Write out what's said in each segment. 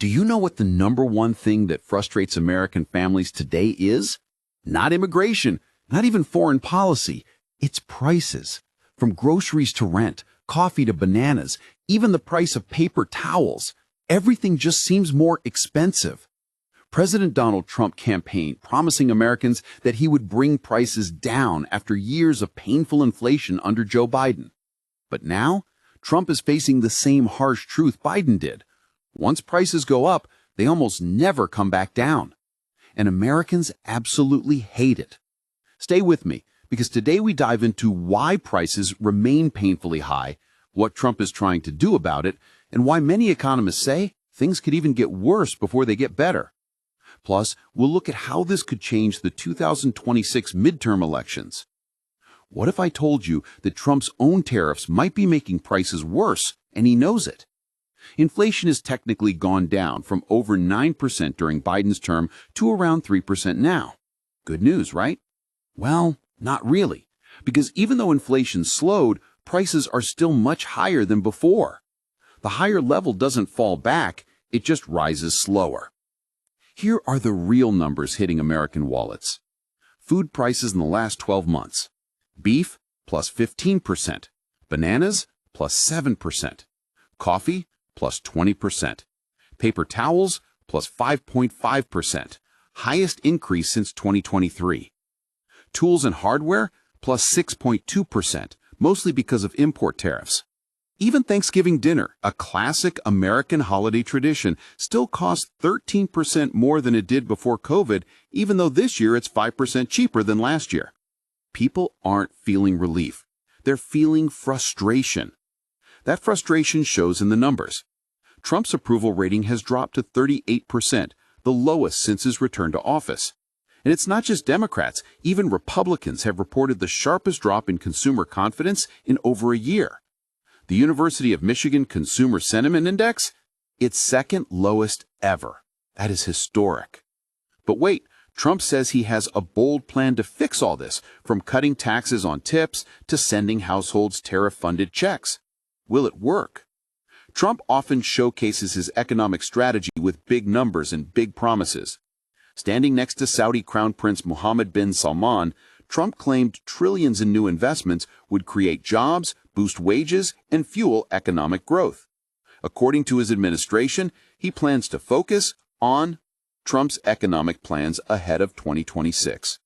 Do you know what the number one thing that frustrates American families today is? Not immigration, not even foreign policy. It's prices. From groceries to rent, coffee to bananas, even the price of paper towels. Everything just seems more expensive. President Donald Trump campaigned promising Americans that he would bring prices down after years of painful inflation under Joe Biden. But now, Trump is facing the same harsh truth Biden did. Once prices go up, they almost never come back down. And Americans absolutely hate it. Stay with me, because today we dive into why prices remain painfully high, what Trump is trying to do about it, and why many economists say things could even get worse before they get better. Plus, we'll look at how this could change the 2026 midterm elections. What if I told you that Trump's own tariffs might be making prices worse, and he knows it? Inflation has technically gone down from over 9% during Biden's term to around 3% now. Good news, right? Well, not really, because even though inflation slowed, prices are still much higher than before. The higher level doesn't fall back, it just rises slower. Here are the real numbers hitting American wallets. Food prices in the last 12 months. Beef, plus 15%. Bananas, plus 7%. Coffee, plus 20%. Paper towels, plus 5.5%. Highest increase since 2023. Tools and hardware, plus 6.2%, mostly because of import tariffs. Even Thanksgiving dinner, a classic American holiday tradition, still costs 13% more than it did before COVID, even though this year it's 5% cheaper than last year. People aren't feeling relief. They're feeling frustration. That frustration shows in the numbers. Trump's approval rating has dropped to 38%, the lowest since his return to office. And it's not just Democrats, even Republicans have reported the sharpest drop in consumer confidence in over a year. The University of Michigan Consumer Sentiment Index, its second lowest ever. That is historic. But wait, Trump says he has a bold plan to fix all this, from cutting taxes on tips to sending households tariff-funded checks. Will it work? Trump often showcases his economic strategy with big numbers and big promises. Standing next to Saudi Crown Prince Mohammed bin Salman, Trump claimed trillions in new investments would create jobs, boost wages, and fuel economic growth. According to his administration, he plans to focus on Trump's economic plans ahead of 2026.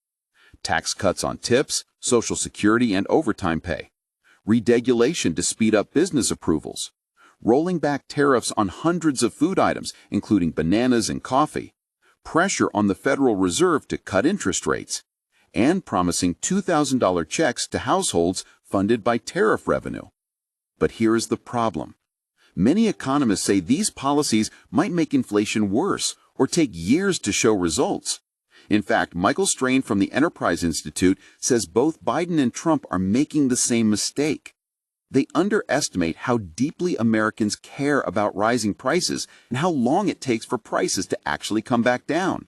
Tax cuts on tips, Social Security, and overtime pay. Rederegulation to speed up business approvals. Rolling back tariffs on hundreds of food items, including bananas and coffee. Pressure on the Federal Reserve to cut interest rates. And promising $2,000 checks to households funded by tariff revenue. But here is the problem. Many economists say these policies might make inflation worse or take years to show results. In fact, Michael Strain from the Enterprise Institute says both Biden and Trump are making the same mistake. They underestimate how deeply Americans care about rising prices and how long it takes for prices to actually come back down.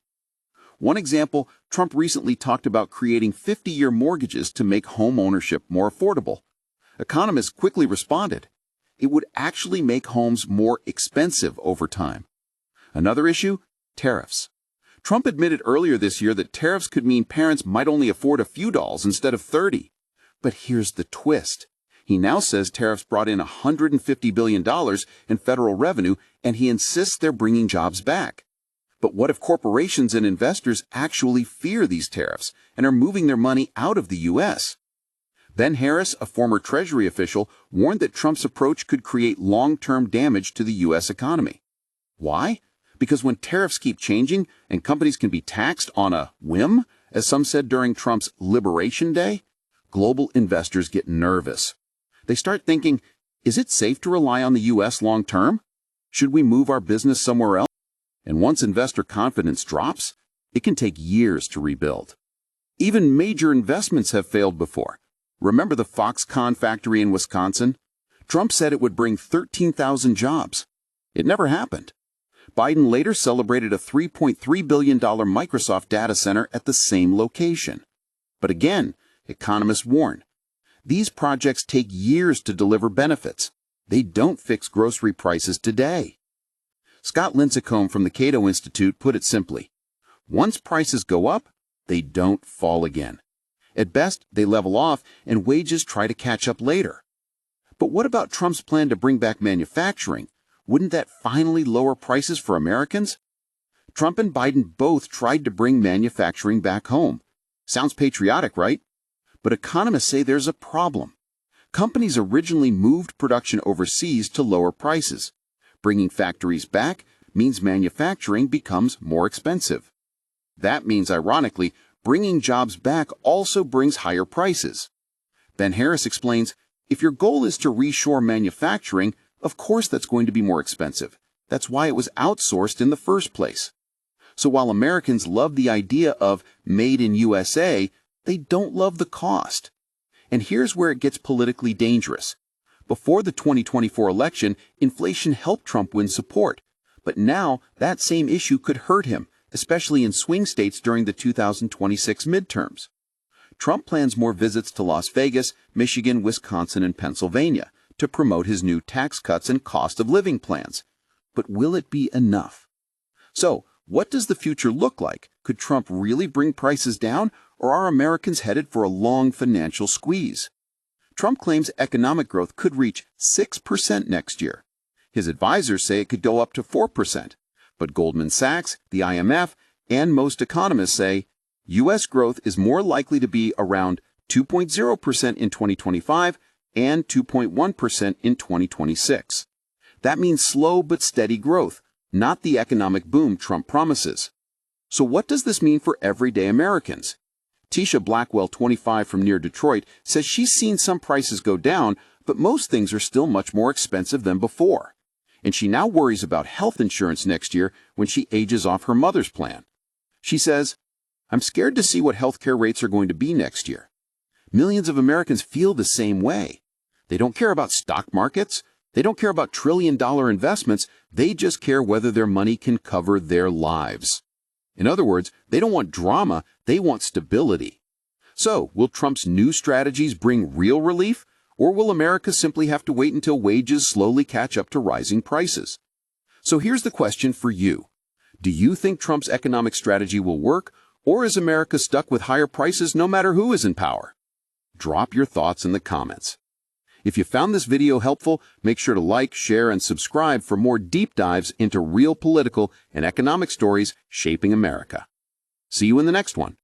One example, Trump recently talked about creating 50-year mortgages to make home ownership more affordable. Economists quickly responded. It would actually make homes more expensive over time. Another issue, tariffs. Trump admitted earlier this year that tariffs could mean parents might only afford a few dolls instead of 30. But here's the twist. He now says tariffs brought in $150 billion in federal revenue, and he insists they're bringing jobs back. But what if corporations and investors actually fear these tariffs and are moving their money out of the U.S.? Ben Harris, a former Treasury official, warned that Trump's approach could create long-term damage to the U.S. economy. Why? Because when tariffs keep changing and companies can be taxed on a whim, as some said during Trump's Liberation Day, global investors get nervous. They start thinking, is it safe to rely on the U.S. long-term? Should we move our business somewhere else? And once investor confidence drops, it can take years to rebuild. Even major investments have failed before. Remember the Foxconn factory in Wisconsin? Trump said it would bring 13,000 jobs. It never happened. Biden later celebrated a $3.3 billion Microsoft data center at the same location. But again, economists warn, these projects take years to deliver benefits. They don't fix grocery prices today. Scott Lincecum from the Cato Institute put it simply: once prices go up, they don't fall again. At best, they level off and wages try to catch up later. But what about Trump's plan to bring back manufacturing? Wouldn't that finally lower prices for Americans? Trump and Biden both tried to bring manufacturing back home. Sounds patriotic, right? But economists say there's a problem. Companies originally moved production overseas to lower prices. Bringing factories back means manufacturing becomes more expensive. That means, ironically, bringing jobs back also brings higher prices. Ben Harris explains, if your goal is to reshore manufacturing, of course that's going to be more expensive. That's why it was outsourced in the first place. So while Americans love the idea of made in USA, they don't love the cost. And here's where it gets politically dangerous. Before the 2024 election, inflation helped Trump win support. But now that same issue could hurt him, especially in swing states during the 2026 midterms. Trump plans more visits to Las Vegas, Michigan, Wisconsin, and Pennsylvania to promote his new tax cuts and cost of living plans. But will it be enough? So, what does the future look like? Could Trump really bring prices down, or are Americans headed for a long financial squeeze? Trump claims economic growth could reach 6% next year. His advisors say it could go up to 4%. But Goldman Sachs, the IMF, and most economists say U.S. growth is more likely to be around 2.0% in 2025 and 2.1% in 2026. That means slow but steady growth, not the economic boom Trump promises. So what does this mean for everyday Americans? Tisha Blackwell, 25, from near Detroit, says she's seen some prices go down, but most things are still much more expensive than before. And she now worries about health insurance next year when she ages off her mother's plan. She says, I'm scared to see what healthcare rates are going to be next year. Millions of Americans feel the same way. They don't care about stock markets. They don't care about trillion-dollar investments. They just care whether their money can cover their lives. In other words, they don't want drama, they want stability. So, will Trump's new strategies bring real relief, or will America simply have to wait until wages slowly catch up to rising prices? So here's the question for you. Do you think Trump's economic strategy will work, or is America stuck with higher prices no matter who is in power? Drop your thoughts in the comments. If you found this video helpful, make sure to like, share, and subscribe for more deep dives into real political and economic stories shaping America. See you in the next one.